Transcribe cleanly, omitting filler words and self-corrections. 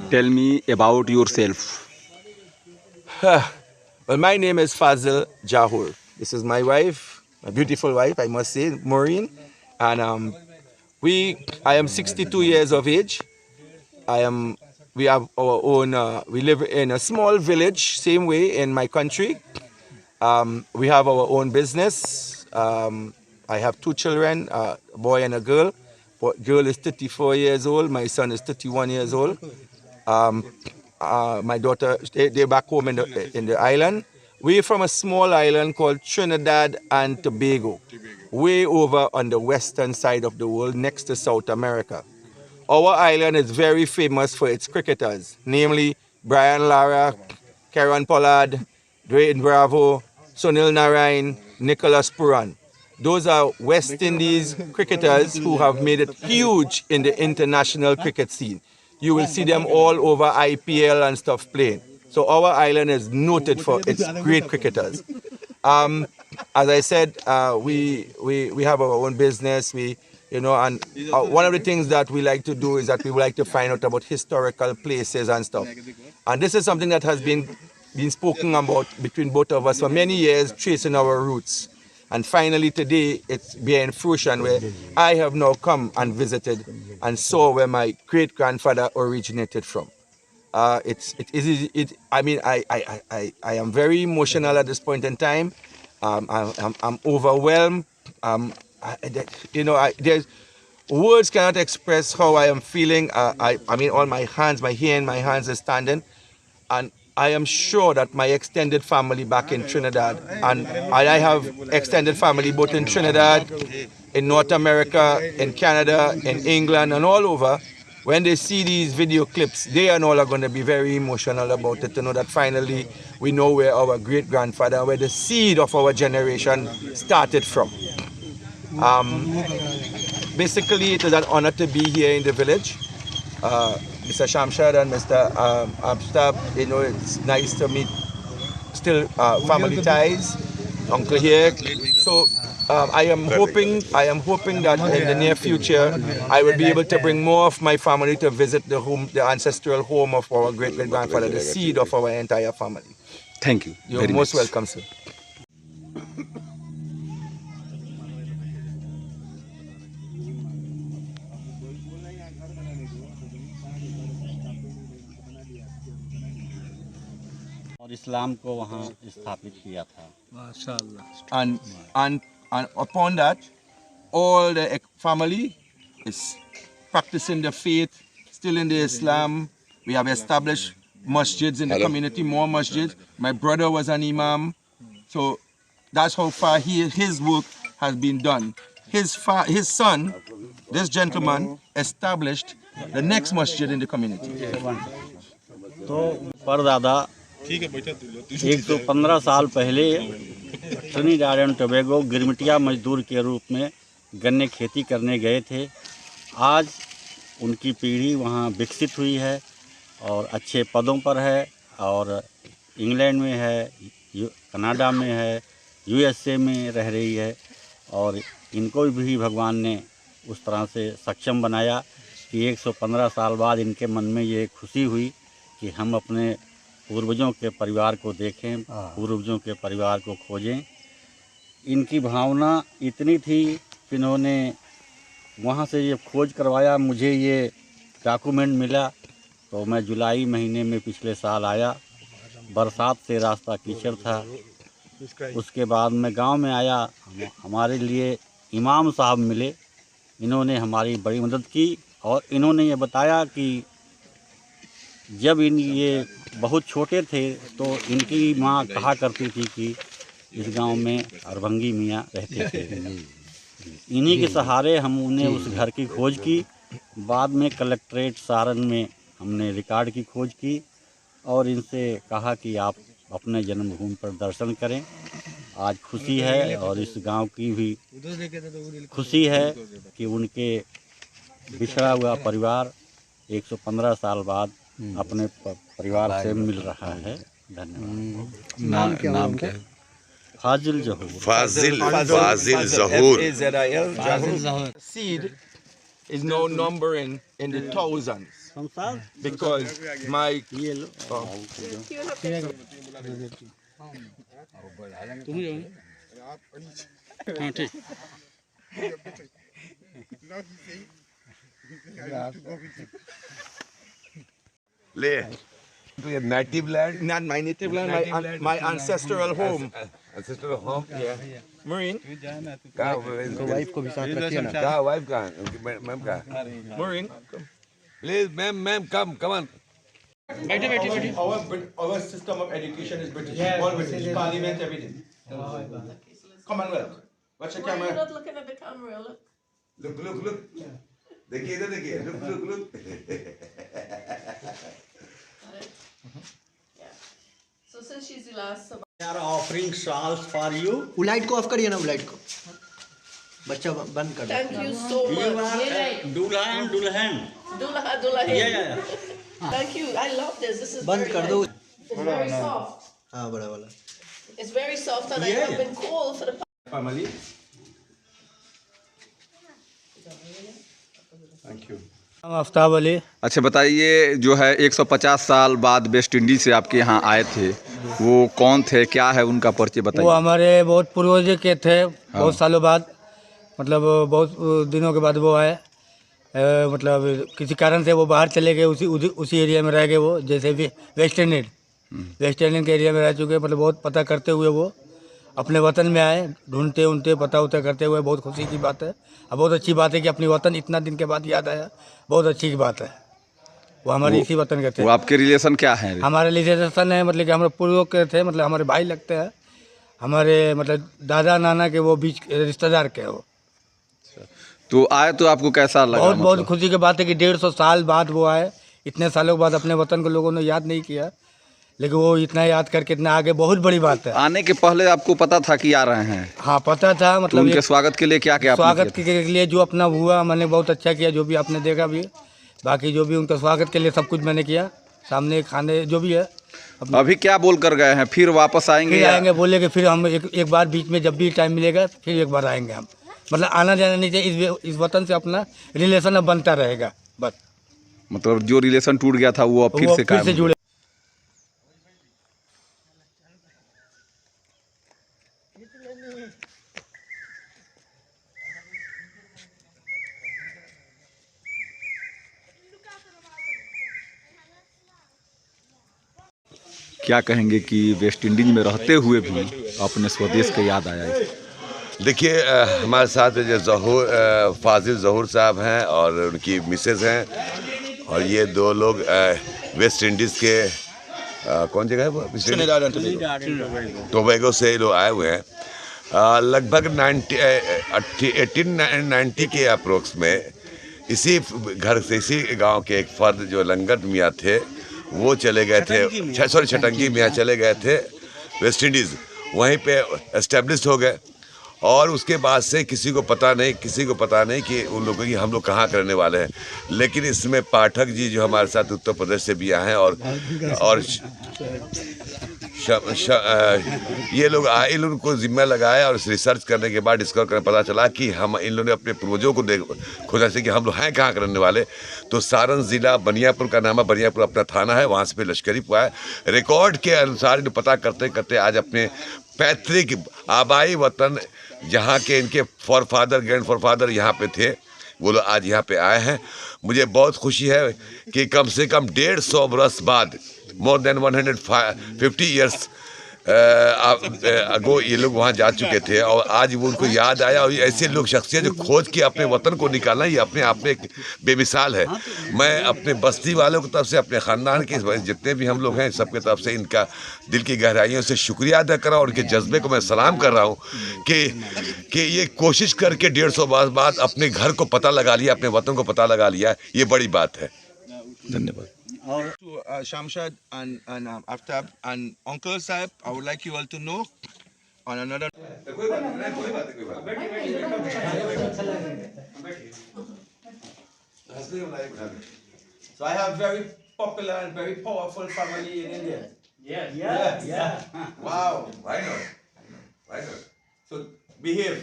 Tell me about yourself. Well, my name is Fazil Jahur. This is my wife, my beautiful wife, I must say, Maureen. And I am 62 years of age. We have our own, we live in a small village, same way in my country. We have our own business. I have two children, a boy and a girl. Girl is 34 years old, my son is 31 years old. My daughter, they're back home in the island. We're from a small island called Trinidad and Tobago, way over on the western side of the world next to South America. Our island is very famous for its cricketers, namely Brian Lara, Karen Pollard, Dwayne Bravo, Sunil Narain, Nicholas Puran. Those are West Indies cricketers who have made it huge in the international cricket scene. You will see them all over IPL and stuff playing. So our island is noted for its great cricketers. As I said, we have our own business. And one of the things that we like to do is that we would like to find out about historical places and stuff. And this is something that has been spoken about between both of us for many years, tracing our roots. And finally today, it's bearing fruition where I have now come and visited and saw where my great-grandfather originated from. I am very emotional at this point in time. I'm overwhelmed. There's words cannot express how I am feeling. All my hands, my hair in my hands is standing. And I am sure that my extended family back in Trinidad, and I have extended family both in Trinidad, in North America, in Canada, in England, and all over, when they see these video clips, they and all are going to be very emotional about it, to know that finally we know where our great-grandfather, where the seed of our generation started from. Basically, it is an honor to be here in the village. Mr. Shamshad and Mr. Abstab, it's nice to meet still family ties, uncle here. So I am hoping that in the near future I will be able to bring more of my family to visit the ancestral home of our great-great-grandfather, the seed of our entire family. Thank you. You're most welcome, sir. और इस्लाम को वहाँ स्थापित किया था। माशाअल्लाह। And upon that, all the family is practicing the faith, still in the Islam. We have established masjids in the community, more masjids. My brother was an imam, so that's how far his work has been done. His son, this gentleman, established the next masjid in the community. तो परदादा 115 साल पहले Trinidad and Tobago गिरमिटिया मजदूर के रूप में गन्ने खेती करने गए थे। आज उनकी पीढ़ी वहाँ विकसित हुई है और अच्छे पदों पर है, और इंग्लैंड में है, कनाडा में है, यूएसए में रह रही है। और इनको भी भगवान ने उस तरह से सक्षम बनाया कि 115 साल बाद इनके मन में ये खुशी हुई कि हम अपने पूर्वजों के परिवार को देखें, पूर्वजों के परिवार को खोजें। इनकी भावना इतनी थी कि इन्होंने वहाँ से ये खोज करवाया। मुझे ये डॉक्यूमेंट मिला तो मैं जुलाई महीने में पिछले साल आया। बरसात से रास्ता कीचड़ था। उसके बाद मैं गांव में आया, हमारे लिए इमाम साहब मिले। इन्होंने हमारी बड़ी मदद की और इन्होंने ये बताया कि जब ये बहुत छोटे थे तो इनकी माँ कहा करती थी कि इस गांव में अरभंगी मियाँ रहते थे। इन्हीं के सहारे हम उन्हें उस घर की खोज की। बाद में कलेक्ट्रेट सारण में हमने रिकॉर्ड की खोज की और इनसे कहा कि आप अपने जन्मभूमि पर दर्शन करें। आज खुशी है और इस गांव की भी खुशी है कि उनके बिछड़ा हुआ परिवार 115 साल बाद अपने परिवार से मिल रहा है। धन्यवाद। नाम क्या है? फाजिल जहूर। Fazil Zahur. Seed is now numbering in the thousands. संसार because my ये लो हाँ ठीक ले to your native land, not my native land, my ancestral home. ancestral home. Marine, कहाँ वाइफ को भी साथ रखिए ना कहाँ वाइफ कहाँ मैम कहाँ Marine. Please ma'am come on Our system of education is British. All British. Parliament, everything. Commonwealth. Watch the Why are you camera. not looking at the camera? Look. look देखिए इधर देखिए look Yeah. So since she's the last survivor, We are offering shawls for you. वो light को of करिए ना, वो light को बच्चा बंद कर दो। thank you so You much. are Yeah. दूल्हा and दुल्हन. Dula. Yeah. Thank you. I love this. This is बंद very कर दो। nice. It's very soft. हाँ बड़ा वाला। It's very soft and I Yeah. have been cold for the Family. Aftab Ali अच्छा बताइए, जो है 150 साल बाद वेस्ट इंडीज से आपके यहाँ आए थे, वो कौन थे, क्या है उनका परिचय वो बताइए। हमारे बहुत पूर्वज के थे, बहुत सालों बाद, मतलब बहुत दिनों के बाद वो आए। मतलब किसी कारण से वो बाहर चले गए, उसी एरिया में रह गए वो, जैसे भी वेस्ट इंडीज के एरिया में रह चुके। मतलब बहुत पता करते हुए वो अपने वतन में आए, ढूंढते पता करते हुए। बहुत खुशी की बात है और बहुत अच्छी बात है कि अपनी वतन इतना दिन के बाद याद आया। बहुत अच्छी की बात है। वो हमारे इसी वतन के थे। वो आपके रिलेशन क्या है? हमारे रिलेशन है, मतलब कि हमारे पूर्वज के थे, मतलब हमारे भाई लगते हैं। हमारे मतलब दादा नाना के वो बीच रिश्तेदार के वो। तो आए तो आपको कैसा लगा? बहुत खुशी की बात है कि 150 साल बाद वो आए। इतने सालों के बाद अपने वतन को लोगों ने याद नहीं किया, लेकिन वो इतना याद करके इतना आगे, बहुत बड़ी बात है। आने के पहले आपको पता था कि आ रहे हैं? हाँ पता था। तो मतलब उनके स्वागत के लिए क्या क्या आपने स्वागत किया? के लिए जो अपना हुआ मैंने बहुत अच्छा किया, जो भी आपने देखा भी। बाकी जो भी उनका स्वागत के लिए सब कुछ मैंने किया, सामने खाने जो भी है। अभी क्या बोल कर गए हैं? फिर वापस आएंगे? फिर आएंगे, बोले कि फिर हम एक बार बीच में जब भी टाइम मिलेगा फिर एक बार आएंगे हम। मतलब आना जाना नहीं चाहिए, इस वतन से अपना रिलेशन अब बनता रहेगा बस। मतलब जो रिलेशन टूट गया था वो अब फिर से कायम जुड़े। क्या कहेंगे कि वेस्ट इंडीज में रहते हुए भी अपने स्वदेश के याद आया? देखिए हमारे साथ जो फाजिल ज़हूर साहब हैं और उनकी मिसेज हैं, और ये दो लोग वेस्ट इंडीज़ के कौन जगह है वो? टोबैगो से लोग आए हुए हैं। लगभग 1890 के अप्रोक्स में इसी घर से, इसी गांव के एक फ़र्द जो लंगट मियाँ थे, वो चले गए थे, छटंगी मियाँ चले गए थे वेस्ट इंडीज़। वहीं पे एस्टेब्लिश हो गए और उसके बाद से किसी को पता नहीं कि उन लोगों की हम लोग कहाँ करने वाले हैं। लेकिन इसमें पाठक जी जो हमारे साथ उत्तर प्रदेश से भी आए हैं और ये लोग आए, इन लोगों को जिम्मा लगाया और रिसर्च करने के बाद डिस्कवर करने पता चला कि हम इन लोगों ने अपने पूर्वजों को खोजा से कि हम लोग हैं कहाँ करने वाले। तो सारण ज़िला बनियापुर का नाम है, बनियापुर अपना थाना है, वहाँ से फिर लश्करी पुआ है। रिकॉर्ड के अनुसार पता करते करते आज अपने पैतृक आबाई वतन, जहाँ के इनके ग्रैंड फॉरफादर यहाँ पे थे, वो लोग आज यहाँ पे आए हैं। मुझे बहुत खुशी है कि कम से कम 150 वर्ष बाद, मोर देन 150 ईयर्स अगो ये लोग वहाँ जा चुके थे और आज वो उनको याद आया। और ऐसे लोग शख्सियत जो खोज के अपने वतन को निकालना, ये अपने आप में एक बेमिसाल है। मैं अपने बस्ती वालों की तरफ से, अपने ख़ानदान के जितने भी हम लोग हैं, सबके तरफ से इनका दिल की गहराइयों से शुक्रिया अदा कर रहा हूँ और उनके जज्बे को मैं सलाम कर रहा हूँ कि ये कोशिश करके 150 वर्ष बाद अपने घर को पता लगा लिया, अपने वतन को पता लगा लिया, ये बड़ी बात है। धन्यवाद। To Shamshad and Aftab and Uncle Sahib, I would like you all to know on another. So I have very popular and very powerful family in India. Yeah. Wow. Why not? So behave.